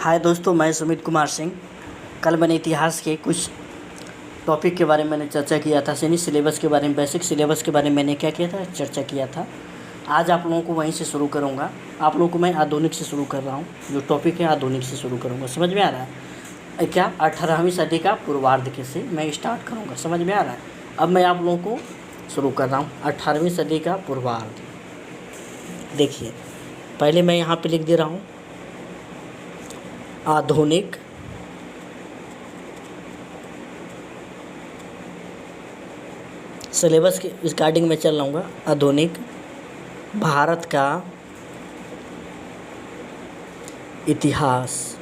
हाय दोस्तों, मैं सुमित कुमार सिंह। कल मैंने इतिहास के कुछ टॉपिक के बारे में मैंने चर्चा किया था। यानी सिलेबस के बारे में, बेसिक सिलेबस के बारे में मैंने क्या किया था, चर्चा किया था। आज आप लोगों को वहीं से शुरू करूँगा। आप लोगों को मैं आधुनिक से शुरू कर रहा हूँ। जो टॉपिक है आधुनिक से शुरू करूँगा। समझ में आ रहा है क्या? 18वीं सदी का पूर्वार्ध के से मैं स्टार्ट करूँगा। समझ में आ रहा है? अब मैं आप लोगों को शुरू कर रहा हूँ 18वीं सदी का पूर्वार्ध। देखिए, पहले मैं यहाँ पे लिख दे रहा हूँ आधुनिक सिलेबस के रिगार्डिंग में चल रहा हूँ। आधुनिक भारत का इतिहास।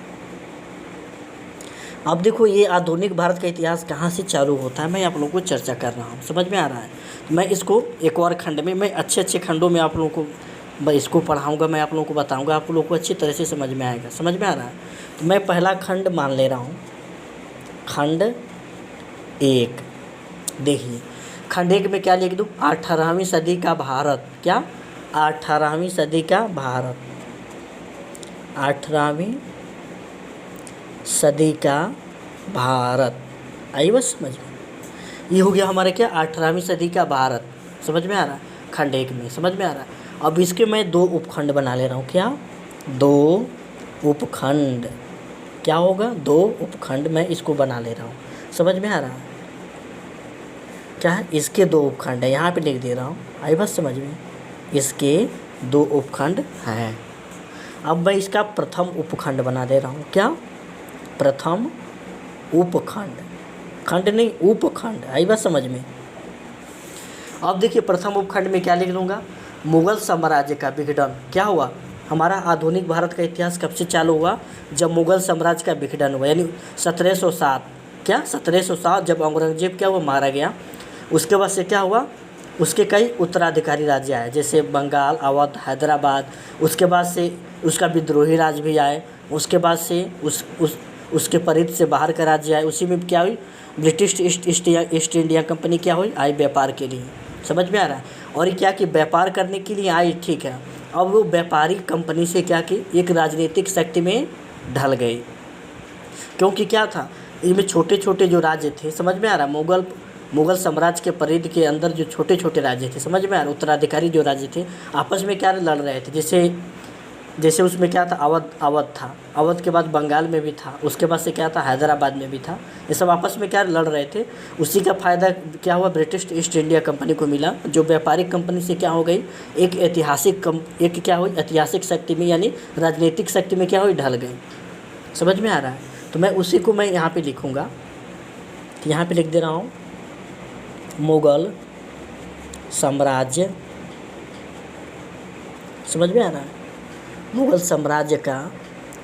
अब देखो, ये आधुनिक भारत का इतिहास कहाँ से चालू होता है, मैं आप लोगों को चर्चा कर रहा हूँ। समझ में आ रहा है? मैं इसको एक और खंड में, मैं अच्छे खंडों में आप लोगों को इसको पढ़ाऊँगा। मैं आप लोगों को बताऊँगा, आप लोगों को अच्छी तरह से समझ में आएगा। समझ में आ रहा है? तो मैं पहला खंड मान ले रहा हूँ, खंड 1। देखिए, खंड 1 में क्या लिख दूँ? 18वीं सदी का भारत। क्या? 18वीं सदी का भारत। 18वीं सदी का भारत। आई बस समझ में? ये हो गया हमारे क्या, 18वीं सदी का भारत। समझ में आ रहा है? खंड 1 में समझ में आ रहा है। अब इसके मैं 2 उपखंड बना ले रहा हूँ। क्या? 2 उपखंड। क्या होगा? 2 उपखंड मैं इसको बना ले रहा हूँ। समझ में आ रहा है? क्या है? इसके 2 उपखंड है, यहाँ पे लिख दे रहा हूँ। आई बस समझ में? इसके 2 उपखंड हैं। अब मैं इसका प्रथम उपखंड बना दे रहा हूँ। क्या? प्रथम उपखंड। खंड नहीं, उपखंड। आई बात समझ में? अब देखिए, प्रथम उपखंड में क्या लिख लूँगा? मुगल साम्राज्य का विघटन। क्या हुआ? हमारा आधुनिक भारत का इतिहास कब से चालू हुआ? जब मुगल साम्राज्य का विघटन हुआ, यानी 1707। क्या? 1707 जब औरंगजेब क्या हुआ, मारा गया। उसके बाद से क्या हुआ? उसके कई उत्तराधिकारी राज्य आए, जैसे बंगाल, अवध, हैदराबाद। उसके बाद से उसका विद्रोही राज्य भी आए। उसके बाद से उसके परिधि से बाहर का राज्य आए। उसी में क्या हुई? ब्रिटिश ईस्ट इंडिया कंपनी क्या हुई? आई व्यापार के लिए। समझ में आ रहा है? और ये क्या कि व्यापार करने के लिए आई, ठीक है। अब वो व्यापारिक कंपनी से क्या कि एक राजनीतिक शक्ति में ढल गई। क्योंकि क्या था, इनमें छोटे छोटे जो राज्य थे, समझ में आ रहा है, मुगल साम्राज्य के परिधि के अंदर जो छोटे छोटे राज्य थे, समझ में आ रहा है, उत्तराधिकारी जो राज्य थे आपस में क्या लड़ रहे थे। जैसे उसमें क्या था, अवध था। अवध के बाद बंगाल में भी था। उसके बाद से क्या था, हैदराबाद में भी था। ये सब आपस में क्या लड़ रहे थे। उसी का फ़ायदा क्या हुआ, ब्रिटिश ईस्ट इंडिया कंपनी को मिला, जो व्यापारिक कंपनी से क्या हो गई, एक क्या हुई, ऐतिहासिक शक्ति में, यानी राजनीतिक शक्ति में क्या हुई, ढल गई। समझ में आ रहा है? तो मैं उसी को मैं यहाँ पर लिखूँगा। यहाँ पर लिख दे रहा हूँ मुगल साम्राज्य। समझ में आ रहा है? मुगल साम्राज्य का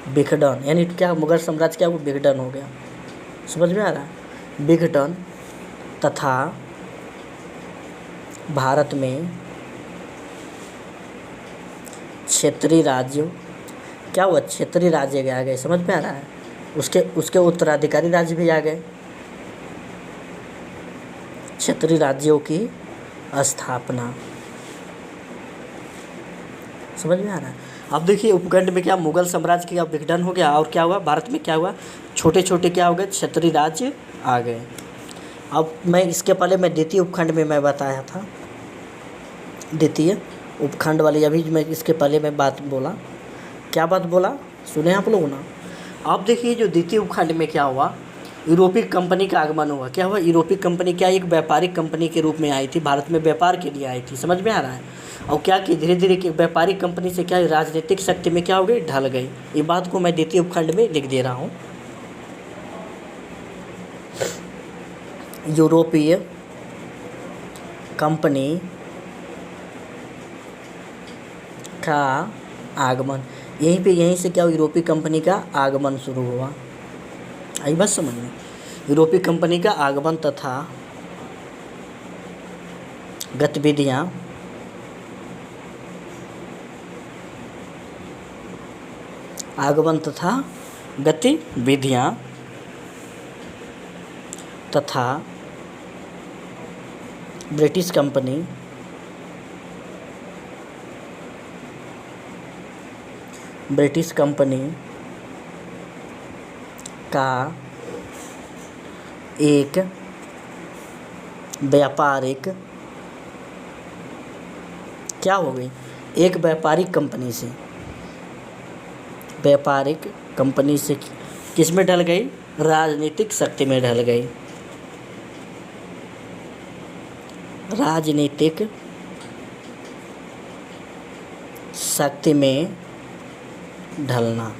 विघटन, यानी क्या, मुगल साम्राज्य क्या वो विघटन हो गया। समझ में आ रहा है? विघटन तथा भारत में क्षेत्रीय राज्यों, क्या हुआ, क्षेत्रीय राज्य आ गए। समझ में आ रहा है? उसके उत्तराधिकारी राज्य भी आ गए। क्षेत्रीय राज्यों की स्थापना। समझ में आ रहा है? अब देखिए, उपखंड में क्या, मुगल साम्राज्य का विघटन हो गया, और क्या हुआ, भारत में क्या हुआ, छोटे छोटे क्या हो गए, क्षेत्रीय राज्य आ गए। अब मैं इसके पहले मैं द्वितीय उपखंड में मैं बताया था, द्वितीय उपखंड वाली, अभी मैं इसके पहले मैं बात बोला। क्या बात बोला, सुने आप लोग ना? अब देखिए, जो द्वितीय उपखंड में क्या हुआ, यूरोपीय कंपनी का आगमन हुआ। क्या हुआ? यूरोपीय कंपनी क्या, एक व्यापारिक कंपनी के रूप में आई थी, भारत में व्यापार के लिए आई थी। समझ में आ रहा है? और क्या कि धीरे धीरे व्यापारिक कंपनी से क्या, राजनीतिक शक्ति में क्या हो गई, ढल गई। ये बात को मैं द्वितीय उपखंड में लिख दे रहा हूँ। यूरोपीय कंपनी का आगमन, यहीं से क्या, यूरोपीय कंपनी का आगमन शुरू हुआ। आई बात समझ में? यूरोपीय कंपनी का आगमन तथा गतिविधियाँ तथा ब्रिटिश कंपनी का एक व्यापारिक क्या हो गई, एक व्यापारिक कंपनी से, व्यापारिक कंपनी से किस में ढल गई, राजनीतिक शक्ति में ढल गई, राजनीतिक शक्ति में ढलना।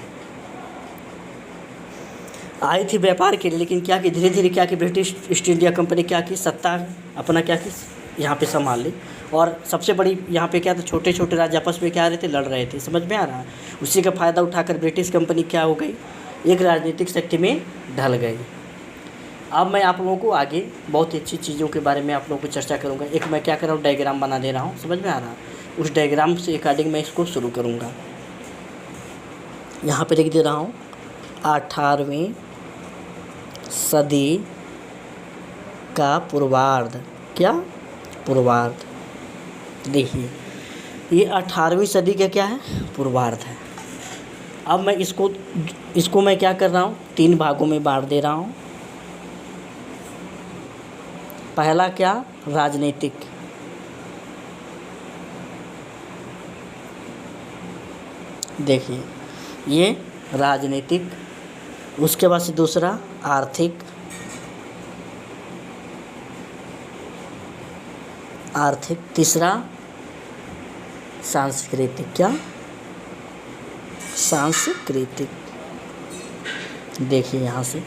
आई थी व्यापार के लिए, लेकिन क्या की धीरे धीरे क्या की ब्रिटिश ईस्ट इंडिया कंपनी क्या की सत्ता अपना क्या की यहाँ पे संभाल ली। और सबसे बड़ी यहाँ पे क्या था, छोटे छोटे राज्य आपस में क्या रहे थे, लड़ रहे थे। समझ में आ रहा है। उसी का फ़ायदा उठाकर ब्रिटिश कंपनी क्या हो गई, एक राजनीतिक शक्ति में ढल गई। अब मैं आप लोगों को आगे बहुत अच्छी चीज़ों के बारे में आप लोगों को चर्चा करूँगा। एक मैं क्या कर रहा हूँ, डायग्राम बना दे रहा हूँ। समझ में आ रहा है। उस डायग्राम से अकॉर्डिंग मैं इसको शुरू करूँगा। यहाँ पे लिख दे रहा हूँ 18वीं सदी का पूर्वार्ध। क्या पूर्वार्ध, देखिए ये 18वीं सदी का क्या है, पूर्वार्ध है। अब मैं इसको मैं क्या कर रहा हूँ, 3 भागों में बांट दे रहा हूँ। पहला क्या, राजनीतिक, देखिए ये राजनीतिक, उसके बाद से दूसरा आर्थिक, तीसरा सांस्कृतिक, क्या सांस्कृतिक। देखिए यहाँ से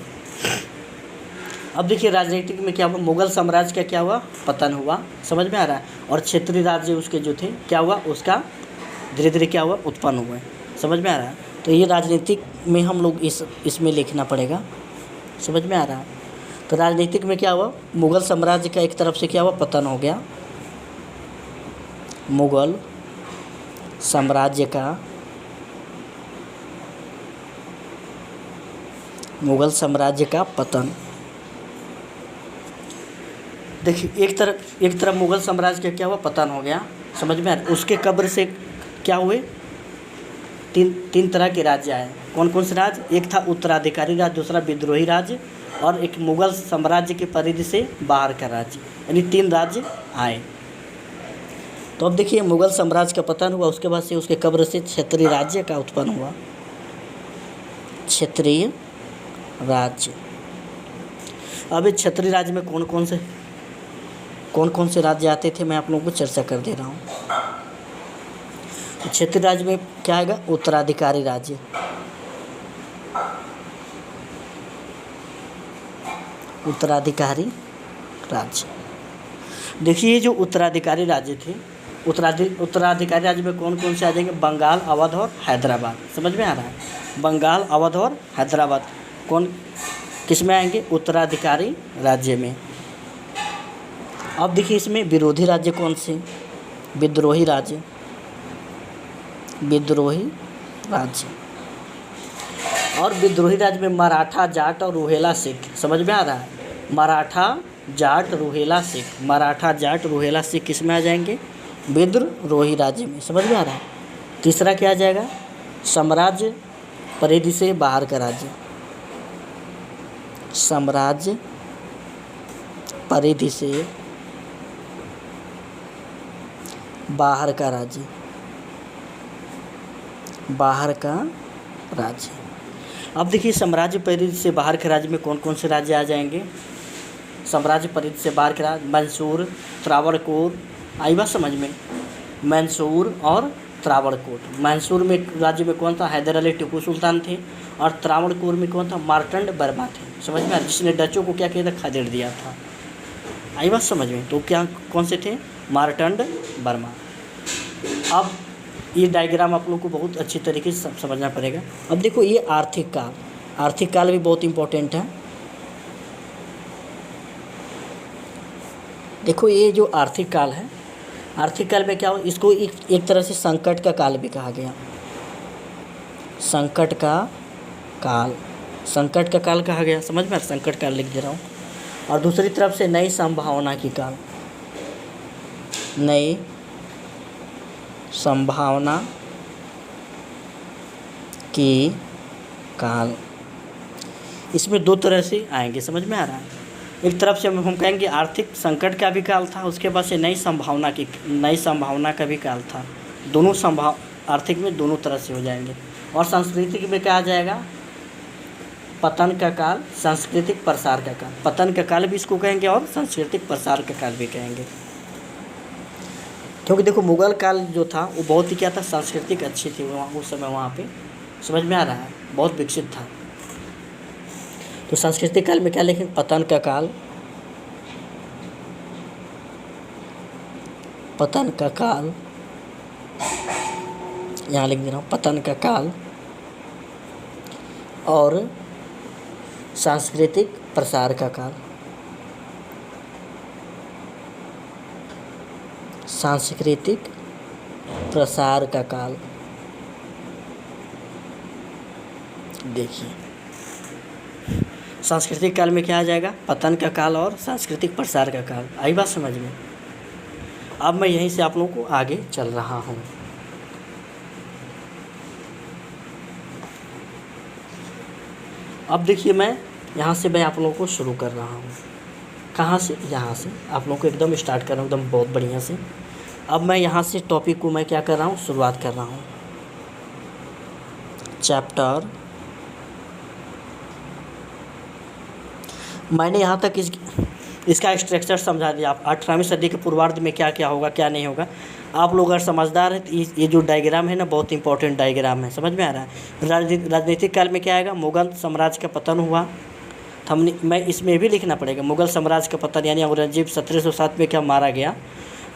अब देखिए राजनीतिक में क्या हुआ, मुगल साम्राज्य का क्या हुआ, पतन हुआ। समझ में आ रहा है। और क्षेत्रीय राज्य उसके जो थे क्या हुआ, उसका धीरे धीरे क्या हुआ, उत्पन्न हुआ। समझ में आ रहा है। तो ये राजनीतिक में हम लोग इसमें लिखना पड़ेगा। समझ में आ रहा है। तो राजनीतिक में क्या हुआ, मुगल साम्राज्य का एक तरफ से क्या हुआ, पतन हो गया। मुगल साम्राज्य का पतन। देखिए एक तरफ मुगल साम्राज्य का क्या हुआ, पतन हो गया। समझ में आ रहा है। उसके कब्र से क्या हुए, तीन तरह के राज्य आए। कौन कौन से राज्य, एक था उत्तराधिकारी राज्य, दूसरा विद्रोही राज्य, और एक मुगल साम्राज्य के परिधि से बाहर का राज्य, यानी 3 राज्य आए। तो अब देखिए मुगल साम्राज्य का पतन हुआ, उसके बाद से उसके कब्र से क्षेत्रीय राज्य का उत्पन्न हुआ। क्षेत्रीय राज्य। अब इस क्षेत्रीय राज्य में कौन कौन से राज्य आते थे, मैं आप लोगों को चर्चा कर दे रहा हूँ। क्षेत्रीय राज्य में क्या आएगा, उत्तराधिकारी राज्य, उत्तराधिकारी राज्य। देखिए जो उत्तराधिकारी राज्य थे, उत्तराधिकारी राज्य में कौन कौन से आ जाएंगे, बंगाल, अवध और हैदराबाद। समझ में आ रहा है। बंगाल, अवध और हैदराबाद कौन किस में आएंगे, उत्तराधिकारी राज्य में। अब देखिए इसमें विरोधी राज्य कौन से, विद्रोही राज्य, और विद्रोही राज्य में मराठा, जाट और रूहेला सिख। समझ में आ रहा है। मराठा, जाट, रूहेला सिख किस में आ जाएंगे, विद्रोही राज्य में। समझ में आ रहा है। तीसरा क्या आ जाएगा, साम्राज्य परिधि से बाहर का राज्य, साम्राज्य परिधि से बाहर का राज्य, अब देखिए साम्राज्य परिधि से बाहर के राज्य में कौन कौन से राज्य आ जाएंगे, साम्राज्य परिधि से बाहर के राज्य, मैसूर, त्रावणकोर। आई बात समझ में, मैसूर और त्रावणकोर। मैसूर में राज्य में कौन था, हैदर अली टीपू सुल्तान थे, और त्रावणकोर में कौन था, मार्तंड वर्मा थे। समझ में, जिसने डचों को क्या किया था, खदेड़ दिया था। आई बात समझ में। तो क्या कौन से थे, मार्तंड वर्मा। अब ये डायग्राम आप लोगों को बहुत अच्छी तरीके से समझना पड़ेगा। अब देखो ये आर्थिक काल भी बहुत इम्पोर्टेंट है। देखो ये जो आर्थिक काल है, आर्थिक काल में क्या हो, इसको एक तरह से संकट का काल भी कहा गया। संकट का काल कहा गया। समझ में, संकट काल लिख दे रहा हूँ। और दूसरी तरफ से नई संभावना की काल, नई संभावना की काल। इसमें दो तरह से आएंगे, समझ में आ रहा है। एक तरफ से हम कहेंगे आर्थिक संकट का भी काल था, उसके बाद से नई संभावना का भी काल था। दोनों आर्थिक में दोनों तरह से हो जाएंगे। और सांस्कृतिक में क्या आ जाएगा, पतन का काल, सांस्कृतिक प्रसार का काल। पतन का काल भी इसको कहेंगे और सांस्कृतिक प्रसार का काल भी कहेंगे। क्योंकि देखो मुगल काल जो था वो बहुत ही क्या था, सांस्कृतिक अच्छी थी वहाँ उस समय, वहाँ पे समझ में आ रहा है, बहुत विकसित था। तो सांस्कृतिक काल में क्या लिखेंगे, पतन का काल, पतन का काल, यहाँ लिख दे रहा हूँ, पतन का काल और सांस्कृतिक प्रसार का काल। सांस्कृतिक प्रसार का काल। देखिए सांस्कृतिक काल में क्या आ जाएगा, पतन का काल और सांस्कृतिक प्रसार का काल। आई बात समझ में। अब मैं यहीं से आप लोगों को आगे चल रहा हूँ। अब देखिए मैं यहाँ से आप लोगों को शुरू कर रहा हूँ। कहाँ से, यहाँ से आप लोगों को एकदम स्टार्ट कर रहा हूँ, एकदम बहुत बढ़िया से। अब मैं यहाँ से टॉपिक को मैं क्या कर रहा हूँ, शुरुआत कर रहा हूँ। चैप्टर, मैंने यहाँ तक इसका स्ट्रक्चर समझा दिया। आप 18वीं सदी के पूर्वार्ध में क्या क्या होगा क्या नहीं होगा, आप लोग अगर समझदार हैं तो ये जो डायग्राम है ना, बहुत इंपॉर्टेंट डायग्राम है, समझ में आ रहा है। राजनीतिक काल में क्या आएगा, मुगल साम्राज्य का पतन हुआ। मैं इसमें भी लिखना पड़ेगा, मुगल साम्राज्य का पतन, यानी औरंगजेब 1707 में क्या मारा गया।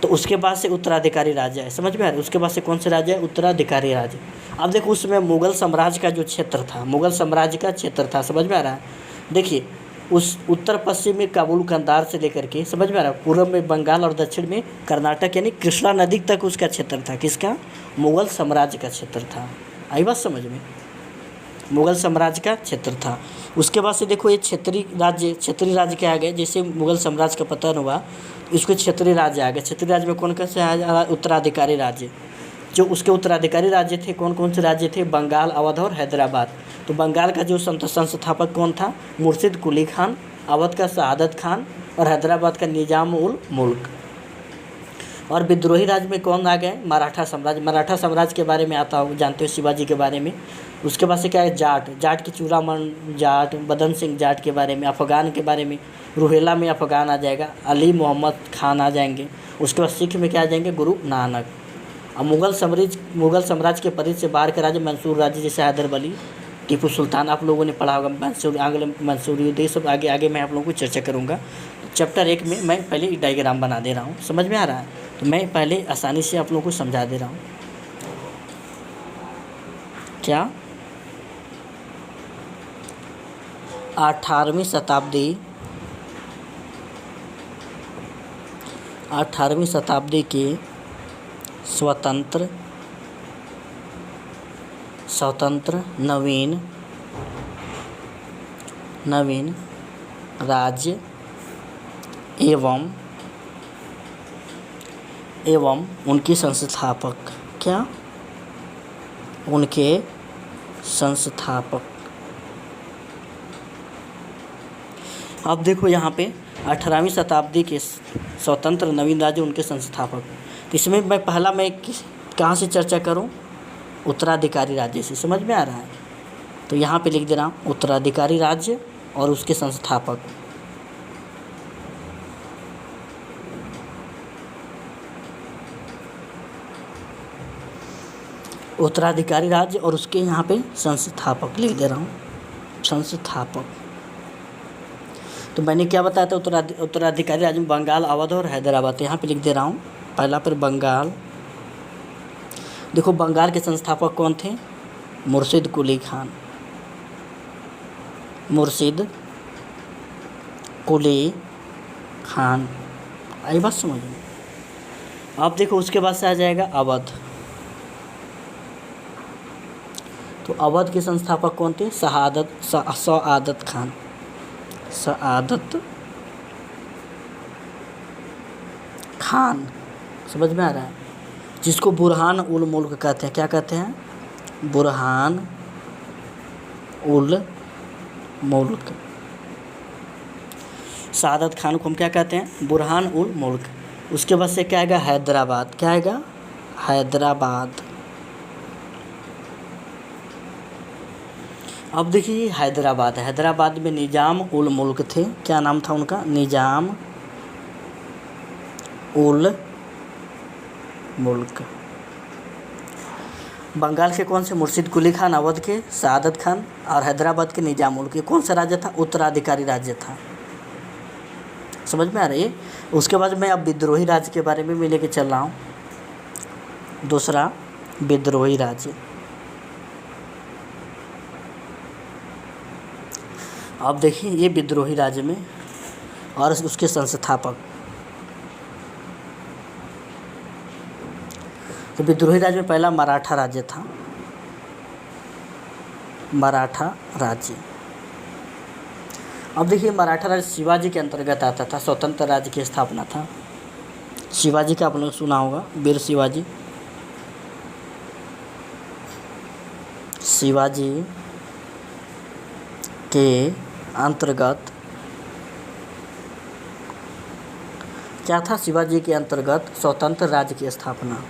तो उसके बाद से उत्तराधिकारी राज्य है, समझ में आ रहा है। उसके बाद से कौन से राज्य है, उत्तराधिकारी राज्य। अब देखो उसमें मुगल साम्राज्य का जो क्षेत्र था, मुगल साम्राज्य का क्षेत्र था, समझ में आ रहा है। देखिए उस उत्तर पश्चिम में काबुल कंधार से लेकर के, समझ में आ रहा है, पूर्व में बंगाल और दक्षिण में कर्नाटक, यानी कृष्णा नदी तक उसका क्षेत्र था। किसका, मुगल साम्राज्य का क्षेत्र था। आई बात समझ में, मुगल साम्राज्य का क्षेत्र था। उसके बाद से देखो ये क्षेत्रीय राज्य क्या आ गए, जैसे मुगल साम्राज्य का पतन हुआ इसको क्षेत्रीय राज्य आ गए। क्षेत्रीय राज्य में कौन कौन से आया, उत्तराधिकारी राज्य। जो उसके उत्तराधिकारी राज्य थे, कौन कौन से राज्य थे, बंगाल, अवध और हैदराबाद। तो बंगाल का जो संस्थापक कौन था, मुर्शिद कुली खान, अवध का शहादत खान और हैदराबाद का निजाम उल मुल्क। और विद्रोही राज्य में कौन आ गए, मराठा साम्राज्य। मराठा साम्राज्य के बारे में आता हो, जानते हो शिवाजी के बारे में। उसके बाद से क्या है, जाट की चूड़ामन जाट, बदन सिंह जाट के बारे में। अफ़गान के बारे में, रूहेला में अफ़गान आ जाएगा, अली मोहम्मद खान आ जाएंगे। उसके बाद सिख में क्या आ जाएंगे, गुरु नानक। अब मुगल साम्राज्य के परिधि से बाहर के राज्य मंसूर राज्य, जैसे हैदर अली, टीपू सुल्तान, आप लोगों ने पढ़ा होगा, मंसूरी, सब आगे मैं आप लोगों को चर्चा करूँगा। चैप्टर 1 में मैं पहले एक डायग्राम बना दे रहा हूँ, समझ में आ रहा है। तो मैं पहले आसानी से आप लोगों को समझा दे रहा हूँ। क्या 18वीं शताब्दी के स्वतंत्र नवीन राज्य एवं उनके संस्थापक, क्या उनके संस्थापक। अब देखो यहाँ पे 18वीं शताब्दी के स्वतंत्र नवीन राज्य, उनके संस्थापक। तो इसमें मैं कहाँ से चर्चा करूँ, उत्तराधिकारी राज्य से, समझ में आ रहा है। तो यहाँ पे लिख दे रहा हूँ, उत्तराधिकारी राज्य और उसके संस्थापक। उत्तराधिकारी राज्य और उसके यहाँ पे संस्थापक लिख दे रहा हूँ, संस्थापक। तो मैंने क्या बताया था, उत्तराधिकारी राज्य में बंगाल, अवध और हैदराबाद। यहाँ पे लिख दे रहा हूँ, पहला पर बंगाल। देखो बंगाल के संस्थापक कौन थे, मुर्शिद कुली खान, मुर्शिद कुली खान। आई बात समझ में। अब देखो उसके बाद से आ जाएगा अवध। तो अवध के संस्थापक कौन थे, सआदत खान, सआदत खान, समझ में आ रहा है। जिसको बुरहान उल मुल्क कहते हैं, क्या कहते हैं, बुरहान उल मुल्क। सादत खान को हम क्या कहते हैं? बुरहान उल मुल्क। उसके बाद से क्या आएगा? हैदराबाद। क्या आएगा? हैदराबाद। अब देखिए हैदराबाद, हैदराबाद में निज़ाम उल मुल्क थे। क्या नाम था उनका? निज़ाम उल मुल्क। बंगाल के कौन से? मुर्शिद कुली खान, अवध के सादत खान और हैदराबाद के निज़ाम उल। ये कौन सा राज्य था? उत्तराधिकारी राज्य था। समझ में आ रही है? उसके बाद मैं अब विद्रोही राज्य के बारे में भी लेके चल रहा हूँ। दूसरा विद्रोही राज्य। अब देखिए ये विद्रोही राज्य में और उसके संस्थापक। तो विद्रोही राज्य में पहला मराठा राज्य था। मराठा राज्य। अब देखिए मराठा राज्य शिवाजी के अंतर्गत आता था। स्वतंत्र राज्य की स्थापना था। शिवाजी का आप लोगों ने सुना होगा, वीर शिवाजी। शिवाजी के अंतर्गत क्या था? शिवाजी के अंतर्गत स्वतंत्र राज्य की स्थापना।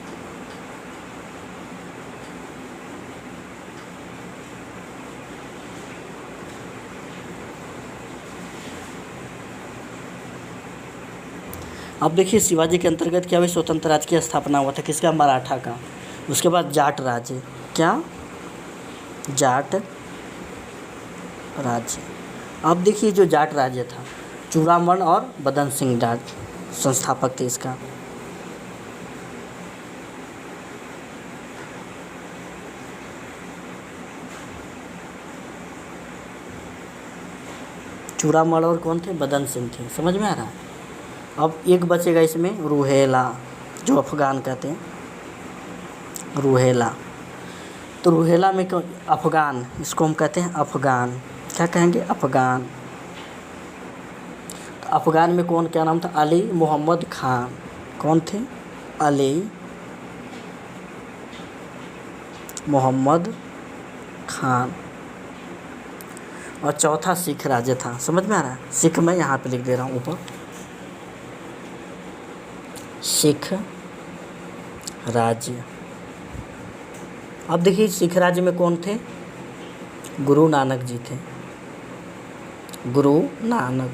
अब देखिए शिवाजी के अंतर्गत क्या हुई? स्वतंत्र राज्य की स्थापना हुआ था। किसका? मराठा का। उसके बाद जाट राज्य। क्या? जाट राज्य। अब देखिए जो जाट राज्य था, चूड़ामण और बदन सिंह जाट संस्थापक थे इसका। चूड़ामण और कौन थे? बदन सिंह थे। समझ में आ रहा है? अब एक बचेगा इसमें, रूहेला, जो अफ़गान कहते हैं, रूहेला। तो रूहेला में कौन? अफ़गान, इसको हम कहते हैं अफ़गान। क्या कहेंगे? अफ़गान। तो अफ़गान में कौन, क्या नाम था? अली मोहम्मद खान। कौन थे? अली मोहम्मद खान। और चौथा सिख राज्य था। समझ में आ रहा है? सिख मैं यहाँ पे लिख दे रहा हूँ ऊपर, सिख राज्य। अब देखिए सिख राज्य में कौन थे? गुरु नानक जी थे। गुरु नानक।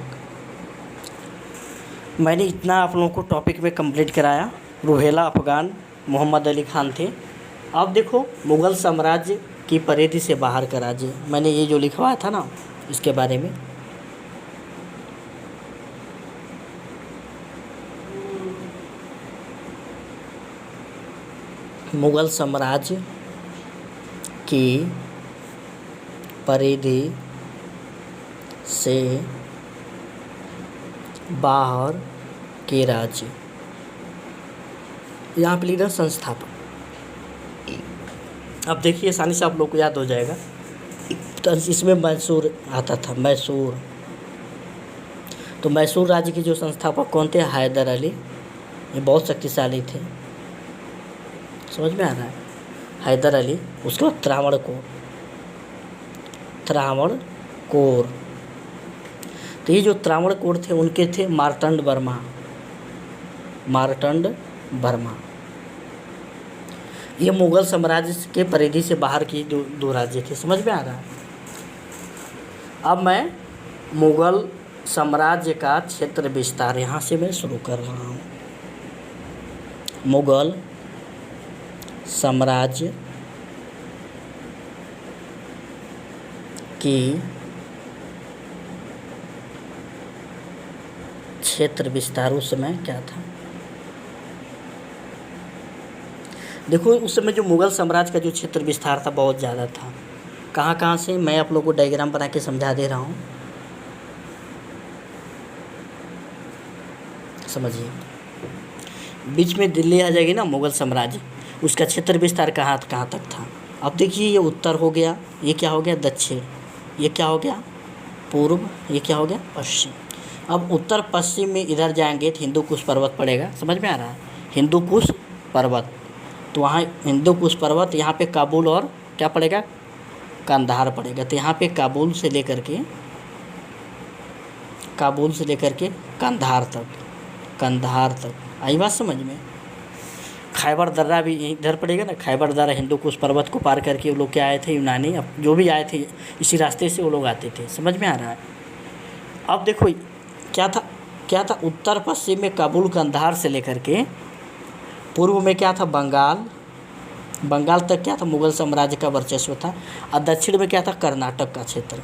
मैंने इतना आप लोगों को टॉपिक में कंप्लीट कराया। रूहेला अफ़गान, मोहम्मद अली खान थे। अब देखो मुग़ल साम्राज्य की परिधि से बाहर का राज्य, मैंने ये जो लिखवाया था ना इसके बारे में। मुग़ल साम्राज्य की परिधि से बाहर के राज्य, यहाँ पे लीडर संस्थापक। अब देखिए आसानी से आप लोग को याद हो जाएगा। तो इसमें मैसूर आता था, मैसूर। तो मैसूर राज्य के जो संस्थापक कौन थे? हैदर अली। ये बहुत शक्तिशाली थे। समझ में आ रहा है? हैदर अली। उसके बाद त्रावणकोर। त्रावणकोर। तो ये जो त्रावणकोर थे उनके थे मार्तंड वर्मा। मार्तंड वर्मा। ये मुग़ल साम्राज्य के परिधि से बाहर की दो राज्य थे। समझ में आ रहा है? अब मैं मुग़ल साम्राज्य का क्षेत्र विस्तार यहाँ से मैं शुरू कर रहा हूँ। मुग़ल साम्राज्य की क्षेत्र विस्तार उस समय क्या था? देखो उस समय जो मुग़ल साम्राज्य का जो क्षेत्र विस्तार था बहुत ज़्यादा था। कहाँ कहाँ से? मैं आप लोगों को डायग्राम बना के समझा दे रहा हूँ, समझिए। बीच में दिल्ली आ जाएगी ना मुग़ल साम्राज्य, उसका क्षेत्र विस्तार कहाँ कहाँ तक था? अब देखिए ये उत्तर हो गया, ये क्या हो गया? दक्षिण। ये क्या हो गया? पूर्व। ये क्या हो गया? पश्चिम। अब उत्तर पश्चिम में इधर जाएंगे तो हिंदू कुश पर्वत पड़ेगा। समझ में आ रहा है? हिंदू कुश पर्वत। तो वहाँ हिंदू कुश पर्वत, यहाँ पे काबुल और क्या पड़ेगा? कंधार पड़ेगा। तो यहाँ पे काबुल से लेकर के काबुल से लेकर के कंधार तक, कंधार तक। आई बात समझ में। खैबर दर्रा भी इधर पड़ेगा ना, खैबर दर्रा हिंदू कुश पर्वत को पार करके वो लोग क्या आए थे, यूनानी अब जो भी आए थे इसी रास्ते से वो लोग आते थे। समझ में आ रहा है। अब देखो क्या था उत्तर पश्चिम में काबुल कंधार से लेकर के पूर्व में क्या था, बंगाल तक क्या था, मुगल साम्राज्य का वर्चस्व था। और दक्षिण में क्या था, कर्नाटक का क्षेत्र।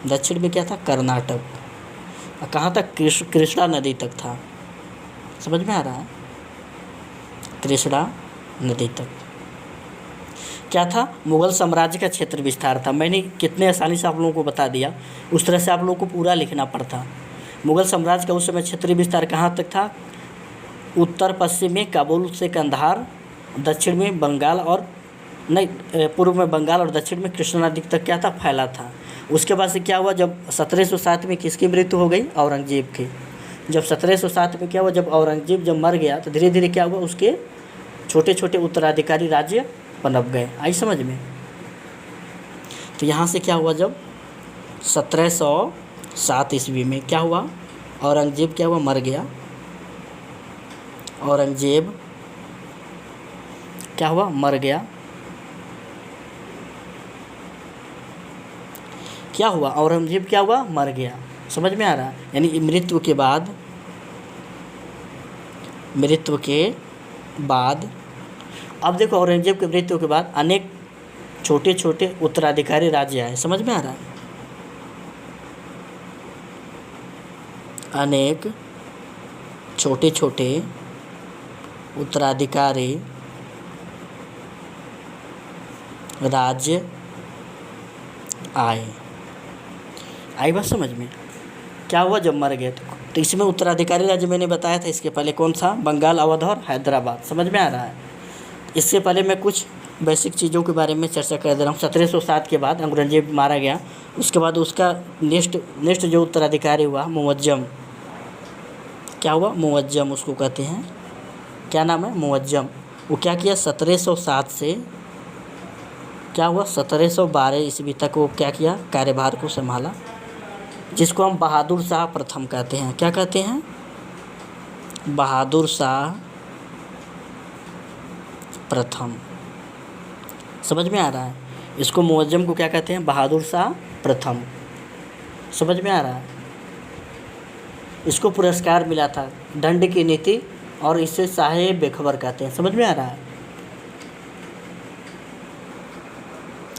दक्षिण में क्या था, कर्नाटक। और कहाँ तक, कृष्णा नदी तक था। समझ में आ रहा है, कृष्णा नदी तक क्या था, मुगल साम्राज्य का क्षेत्र विस्तार था। मैंने कितने आसानी से आप लोगों को बता दिया, उस तरह से आप लोगों को पूरा लिखना पड़ता। मुगल साम्राज्य का उस समय क्षेत्रीय विस्तार कहाँ तक था, उत्तर पश्चिम में काबुल से कंधार, दक्षिण में बंगाल और पूर्व में बंगाल और दक्षिण में कृष्णा नदी तक क्या था, फैला था। उसके बाद से क्या हुआ, जब 1707 में किसकी मृत्यु हो गई, औरंगजेब की। जब 1707 में क्या हुआ, जब औरंगजेब जब मर गया तो धीरे धीरे क्या हुआ, उसके छोटे छोटे उत्तराधिकारी राज्य पनप गए। आई समझ में। तो यहाँ से क्या हुआ, जब 1707 ईस्वी में क्या हुआ, औरंगजेब क्या हुआ, मर गया। औरंगजेब क्या हुआ, मर गया। क्या हुआ, औरंगजेब क्या हुआ, मर गया। समझ में आ रहा है। यानी मृत्यु के बाद अब देखो, औरंगजेब की मृत्यु के बाद अनेक छोटे छोटे उत्तराधिकारी राज्य आए। समझ में आ रहा है। अनेक छोटे छोटे उत्तराधिकारी राज्य आए। आई बात समझ में। क्या हुआ, जब मर गए तो इसमें उत्तराधिकारी राज्य मैंने बताया था इसके पहले कौन सा, बंगाल, अवध और हैदराबाद। समझ में आ रहा है। इससे पहले मैं कुछ बेसिक चीज़ों के बारे में चर्चा कर दे रहा हूँ। 1707 के बाद औरंगजेब मारा गया, उसके बाद उसका नेक्स्ट जो उत्तराधिकारी हुआ, मुअज्जम। क्या हुआ, मुअज्जम उसको कहते हैं। क्या नाम है, मुअज्जम। वो क्या किया, 1707 से क्या हुआ, 1712 ईस्वी तक वो क्या किया, कार्यभार को संभाला, जिसको हम बहादुर शाह प्रथम कहते हैं। क्या कहते हैं, बहादुर शाह प्रथम। समझ में आ रहा है। इसको मुअज्जम को क्या कहते हैं, बहादुर शाह प्रथम। समझ में आ रहा है। इसको पुरस्कार मिला था, दंड की नीति, और इसे शाहे बेखबर कहते हैं। समझ में आ रहा है।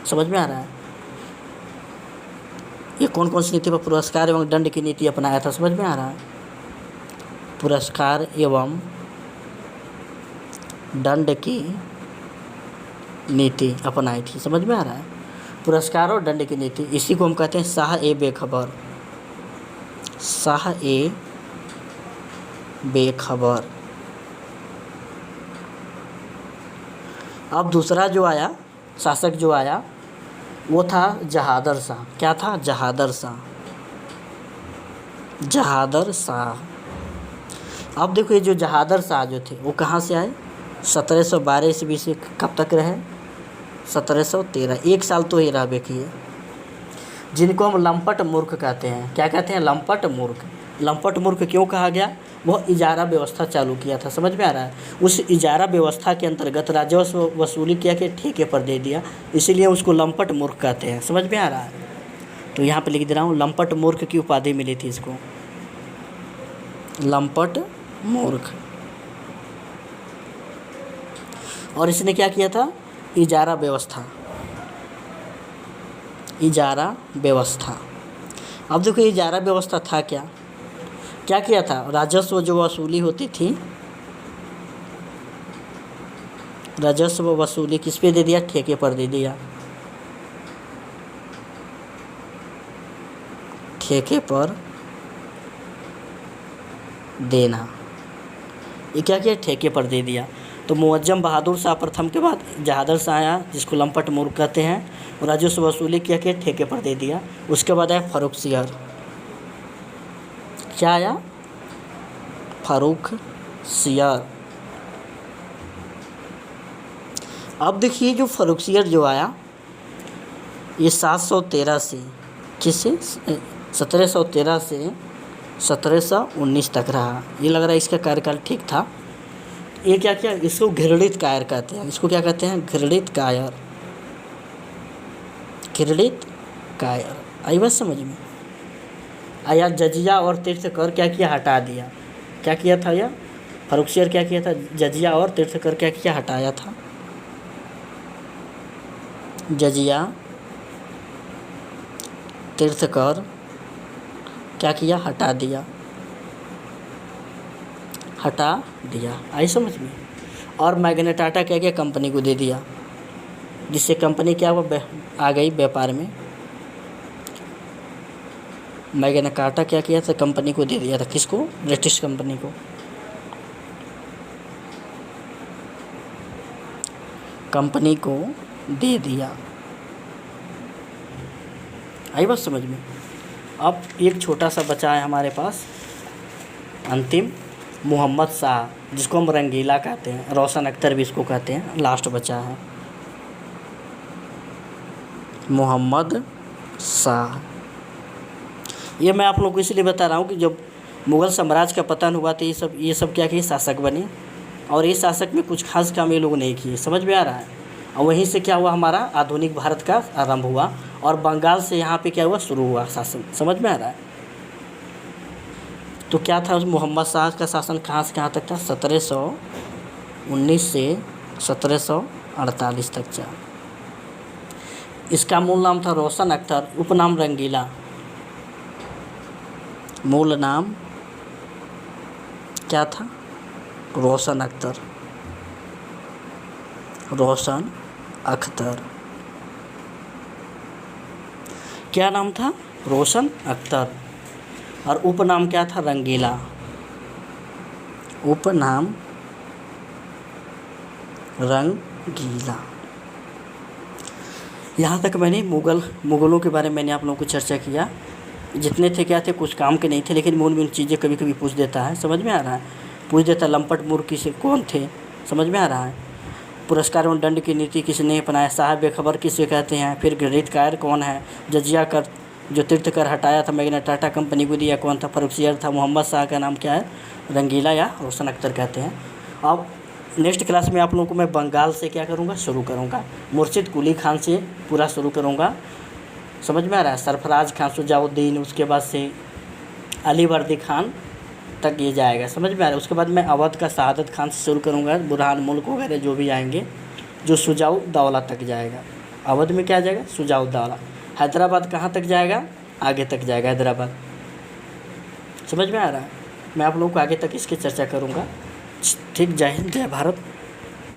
समझ में आ रहा है। ये कौन कौन सी नीति पर पुरस्कार एवं दंड की नीति अपनाया था। समझ में आ रहा है। पुरस्कार एवं दंड की नीति अपनाई थी। समझ में आ रहा है। पुरस्कार और दंड की नीति, इसी को हम कहते हैं शाह ए बेखबर। शाह ए बेखबर। अब दूसरा जो आया, शासक जो आया, वो था जहादर शाह। क्या था, जहादर शाह। जहादर शाह। अब देखो, ये जो जहादर शाह जो थे वो कहाँ से आए, 1712 ईस्वी से कब तक रहे, 1713। एक साल तो ये रह किए, जिनको हम लंपट मूर्ख कहते हैं। क्या कहते हैं, लंपट मूर्ख। लंपट मूर्ख क्यों कहा गया, वह इजारा व्यवस्था चालू किया था। समझ में आ रहा है। उस इजारा व्यवस्था के अंतर्गत राजस्व वसूली किया के ठेके पर दे दिया, इसीलिए उसको लंपट मूर्ख कहते हैं। समझ में आ रहा है। तो यहाँ पे लिख दे रहा हूँ, लंपट मूर्ख की उपाधि मिली थी इसको, लंपट मूर्ख। और इसने क्या किया था, इजारा व्यवस्था। इजारा व्यवस्था। अब देखो, इजारा व्यवस्था था क्या, क्या किया था, राजस्व जो वसूली होती थी, राजस्व वसूली किस पे दे दिया, ठेके पर दे दिया। ठेके पर देना, ये क्या किया, ठेके पर दे दिया। तो मुअज्जम बहादुर शाह प्रथम के बाद जहादर शाह आया, जिसको लंपट मूर्ख कहते हैं, और राजस्व वसूली किया के ठेके पर दे दिया। उसके बाद आया फर्रुखसियर। क्या आया, फर्रुखसियर। अब देखिए, जो फर्रुखसियर जो आया, ये 713 से, किससे, 1713 से 1719 तक रहा। ये लग रहा है इसका कार्यकाल ठीक था। ये क्या किया, इसको घृणित कायर कहते हैं। इसको क्या कहते हैं, घृणित कायर, घृणित कायर। आई बात समझ में। आया जजिया और तीर्थकर क्या किया, हटा दिया। क्या किया था यह फर्रुखसियर, क्या किया था, जजिया और तीर्थकर क्या किया, हटाया था। जजिया तीर्थकर क्या किया, हटा दिया, हटा दिया। आई समझ में। और मैग्ना टाटा क्या किया, कंपनी को दे दिया, जिससे कंपनी क्या हुआ, आ गई व्यापार में। मैग्ना कार्टा क्या किया था, कंपनी को दे दिया था। किसको, ब्रिटिश कंपनी को। कंपनी को दे दिया। आई बात समझ में। अब एक छोटा सा बचा है हमारे पास अंतिम, मोहम्मद शाह, जिसको हम रंगीला कहते हैं, रोशन अख्तर भी इसको कहते हैं। लास्ट बचा है मोहम्मद शाह। ये मैं आप लोगों को इसलिए बता रहा हूँ कि जब मुग़ल साम्राज्य का पतन हुआ तो ये सब क्या किए, शासक बने। और ये शासक में कुछ खास काम ये लोग नहीं किए। समझ में आ रहा है। और वहीं से क्या हुआ, हमारा आधुनिक भारत का आरंभ हुआ। और बंगाल से यहाँ पे क्या हुआ, शुरू हुआ शासन। समझ में आ रहा है। तो क्या था, उस मोहम्मद शाह का शासन कहाँ से कहाँ तक था, 1719 से 1748 तक था। इसका मूल नाम था रोशन अख्तर, उपनाम रंगीला। मूल नाम क्या था, रोशन अख्तर, रोशन अख्तर। क्या नाम था, रोशन अख्तर। और उपनाम क्या था, रंगीला। उपनाम रंगीला। यहाँ तक मैंने मुग़लों के बारे में मैंने आप लोगों को चर्चा किया। जितने थे क्या थे, कुछ काम के नहीं थे, लेकिन मूल में चीज़ें कभी कभी पूछ देता है। समझ में आ रहा है। पूछ देता, लंपट मूर्ख किसे कौन थे, समझ में आ रहा है। पुरस्कार एवं दंड की नीति किसने अपनाया, साहब बेखबर किसे कहते हैं, फिर घृणित कायर कौन है, जजिया कर जो तीर्थकर हटाया था, मैग्ना टाटा कंपनी को दिया कौन था, फर्रुखसियर था, मोहम्मद शाह का नाम क्या है, रंगीला या रोशन अख्तर कहते हैं। अब नेक्स्ट क्लास में आप लोगों को मैं बंगाल से क्या करूँगा, शुरू करूँगा। मुर्शिद कुली खान से पूरा शुरू करूँगा। समझ में आ रहा है। सरफराज खान, शुजाउद्दीन, उसके बाद से अली वर्दी खान तक ये जाएगा। समझ में आ रहा है। उसके बाद मैं अवध का शहादत खान से शुरू करूँगा, बुरहान मुल्क वगैरह जो भी आएंगे, जो शुजाउद्दौला तक जाएगा। अवध में क्या जाएगा, शुजाउद्दौला। हैदराबाद कहाँ तक जाएगा, आगे तक जाएगा हैदराबाद। समझ में आ रहा है। मैं आप लोगों को आगे तक इसकी चर्चा करूँगा। ठीक, जय हिंद, जय भारत।